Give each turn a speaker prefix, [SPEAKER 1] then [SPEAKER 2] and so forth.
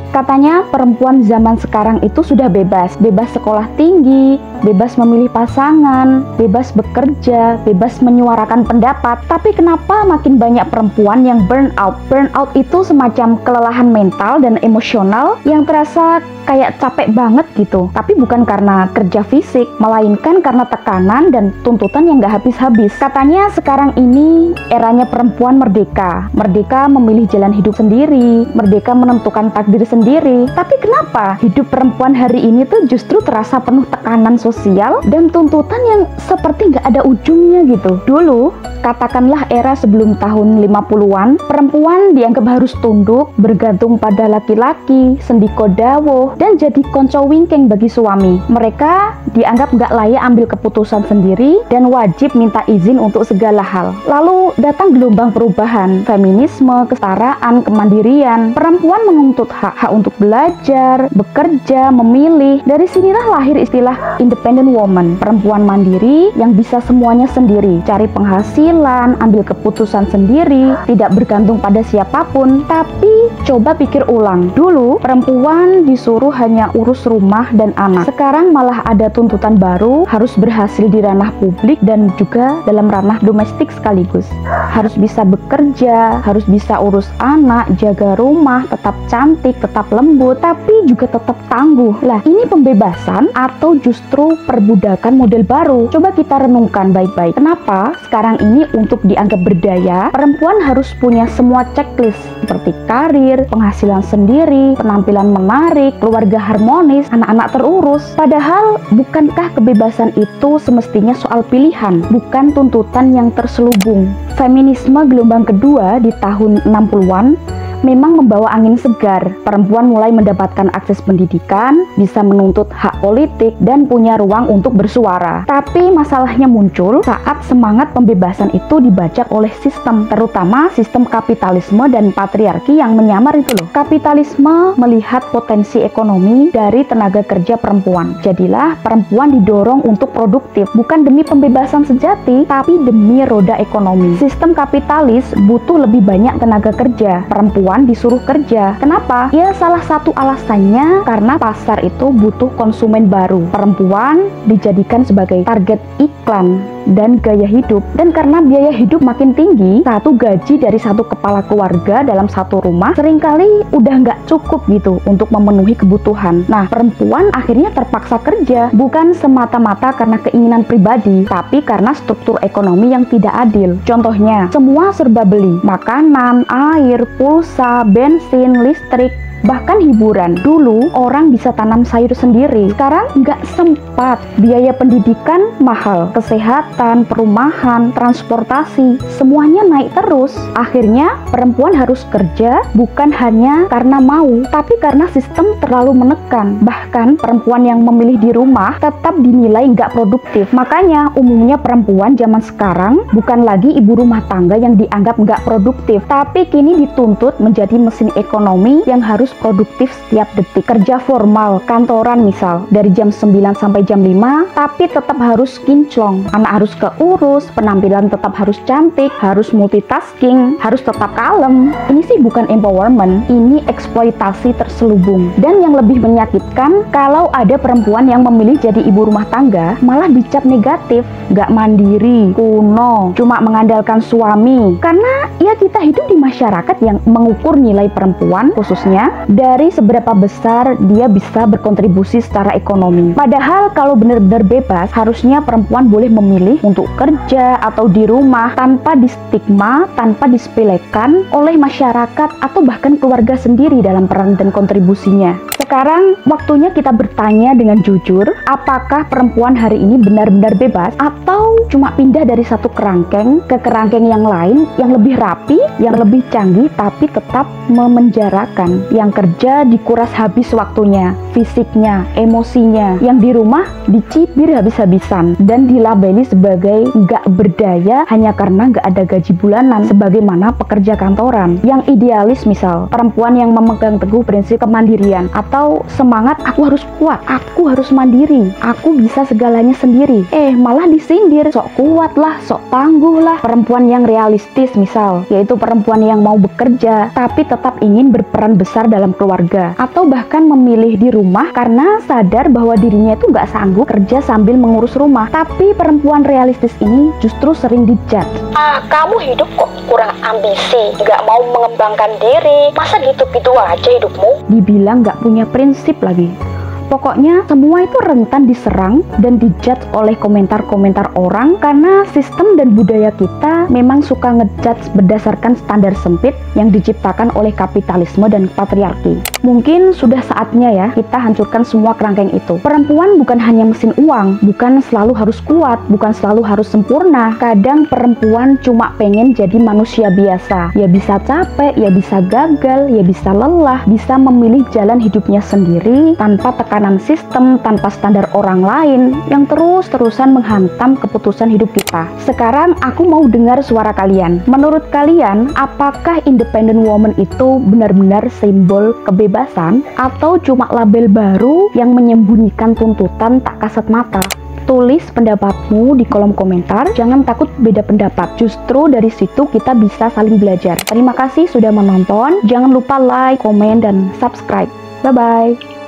[SPEAKER 1] Katanya perempuan zaman sekarang itu sudah bebas sekolah tinggi, bebas memilih pasangan, bebas bekerja, bebas menyuarakan pendapat. Tapi kenapa makin banyak perempuan yang burn out? Burn out itu semacam kelelahan mental dan emosional yang terasa kayak capek banget gitu. Tapi bukan karena kerja fisik, melainkan karena tekanan dan tuntutan yang gak habis-habis. Katanya sekarang ini eranya perempuan merdeka. Merdeka memilih jalan hidup sendiri, merdeka menentukan takdir sendiri. Tapi kenapa hidup perempuan hari ini tuh justru terasa penuh tekanan sosial dan tuntutan yang seperti gak ada ujungnya gitu. Dulu, katakanlah era sebelum tahun 50-an, perempuan dianggap harus tunduk, bergantung pada laki-laki, sendiko dawuh, dan jadi konco wingking bagi suami. Mereka dianggap gak layak ambil keputusan sendiri dan wajib minta izin untuk segala hal. Lalu datang gelombang perubahan, feminisme, kesetaraan, kemandirian. Perempuan menuntut hak untuk belajar, bekerja, memilih. Dari sinilah lahir istilah independent woman, perempuan mandiri yang bisa semuanya sendiri, cari penghasilan, ambil keputusan sendiri, tidak bergantung pada siapapun. Tapi coba pikir ulang, dulu perempuan disuruh hanya urus rumah dan anak. Sekarang malah ada tuntutan baru, harus berhasil di ranah publik dan juga dalam ranah domestik sekaligus. Harus bisa bekerja, harus bisa urus anak, jaga rumah, tetap cantik, tetap lembut, tapi juga tetap tangguh. Lah, ini pembebasan atau justru perbudakan model baru? Coba kita renungkan baik-baik. Kenapa sekarang ini untuk dianggap berdaya, perempuan harus punya semua checklist seperti karir, penghasilan sendiri, penampilan menarik, keluarga harmonis, anak-anak terurus. Padahal bukankah kebebasan itu semestinya soal pilihan, bukan tuntutan yang terselubung? Feminisme gelombang kedua di tahun 60-an memang membawa angin segar. Perempuan mulai mendapatkan akses pendidikan, bisa menuntut hak politik, dan punya ruang untuk bersuara. Tapi masalahnya muncul saat semangat pembebasan itu dibajak oleh sistem, terutama sistem kapitalisme dan patriarki yang menyamar itu loh. Kapitalisme melihat potensi ekonomi dari tenaga kerja perempuan. Jadilah perempuan didorong untuk produktif, bukan demi pembebasan sejati, tapi demi roda ekonomi. Sistem kapitalis butuh lebih banyak tenaga kerja. Perempuan disuruh kerja. Kenapa? Ya salah satu alasannya karena pasar itu butuh konsumen baru. Perempuan dijadikan sebagai target iklan dan gaya hidup. Dan karena biaya hidup makin tinggi, satu gaji dari satu kepala keluarga dalam satu rumah seringkali udah nggak cukup gitu untuk memenuhi kebutuhan. Nah, perempuan akhirnya terpaksa kerja, bukan semata-mata karena keinginan pribadi, tapi karena struktur ekonomi yang tidak adil. Contohnya, semua serba beli, makanan, air, pulsa, bensin, listrik, bahkan hiburan. Dulu orang bisa tanam sayur sendiri, sekarang nggak sempat. Biaya pendidikan mahal, kesehatan, perumahan, transportasi, semuanya naik terus. Akhirnya perempuan harus kerja bukan hanya karena mau, tapi karena sistem terlalu menekan. Bahkan perempuan yang memilih di rumah tetap dinilai nggak produktif. Makanya umumnya perempuan zaman sekarang bukan lagi ibu rumah tangga yang dianggap nggak produktif, tapi kini dituntut menjadi mesin ekonomi yang harus produktif setiap detik. Kerja formal, kantoran misal, dari jam 9 sampai jam 5, tapi tetap harus kinclong. Anak harus keurus, penampilan tetap harus cantik, harus multitasking, harus tetap kalem. Ini sih bukan empowerment, ini eksploitasi terselubung. Dan yang lebih menyakitkan, kalau ada perempuan yang memilih jadi ibu rumah tangga, malah dicap negatif, gak mandiri, kuno, cuma mengandalkan suami. Karena ya kita hidup di masyarakat yang mengukur nilai perempuan, khususnya dari seberapa besar dia bisa berkontribusi secara ekonomi. Padahal kalau benar-benar bebas, harusnya perempuan boleh memilih untuk kerja atau di rumah tanpa distigma, tanpa disepelekan oleh masyarakat atau bahkan keluarga sendiri dalam peran dan kontribusinya. Sekarang waktunya kita bertanya dengan jujur, apakah perempuan hari ini benar-benar bebas atau cuma pindah dari satu kerangkeng ke kerangkeng yang lain yang lebih rapi, yang lebih canggih tapi tetap memenjarakan. Yang kerja dikuras habis waktunya, fisiknya, emosinya. Yang di rumah dicibir habis-habisan dan dilabeli sebagai nggak berdaya hanya karena nggak ada gaji bulanan sebagaimana pekerja kantoran. Yang idealis misal, perempuan yang memegang teguh prinsip kemandirian atau semangat aku harus kuat, aku harus mandiri, aku bisa segalanya sendiri. Malah disindir, sok kuat lah, sok tangguh lah. Perempuan yang realistis misal, yaitu perempuan yang mau bekerja tapi tetap ingin berperan besar dalam dalam keluarga, atau bahkan memilih di rumah karena sadar bahwa dirinya itu nggak sanggup kerja sambil mengurus rumah. Tapi perempuan realistis ini justru sering dijudge.
[SPEAKER 2] Kamu hidup kok kurang ambisi, nggak mau mengembangkan diri, masa gitu-gitu aja hidupmu?
[SPEAKER 1] Dibilang nggak punya prinsip lagi. Pokoknya semua itu rentan diserang dan dijudge oleh komentar-komentar orang karena sistem dan budaya kita memang suka ngejudge berdasarkan standar sempit yang diciptakan oleh kapitalisme dan patriarki. Mungkin sudah saatnya ya kita hancurkan semua kerangkeng itu. Perempuan bukan hanya mesin uang, bukan selalu harus kuat, bukan selalu harus sempurna. Kadang perempuan cuma pengen jadi manusia biasa. Ya bisa capek, ya bisa gagal, ya bisa lelah, bisa memilih jalan hidupnya sendiri tanpa tekanan sistem, tanpa standar orang lain yang terus-terusan menghantam keputusan hidup kita. Sekarang aku mau dengar suara kalian. Menurut kalian, apakah independent woman itu benar-benar simbol kebebasan atau cuma label baru yang menyembunyikan tuntutan tak kasat mata? Tulis pendapatmu di kolom komentar. Jangan takut beda pendapat. Justru dari situ kita bisa saling belajar. Terima kasih sudah menonton. Jangan lupa like, komen, dan subscribe. Bye-bye.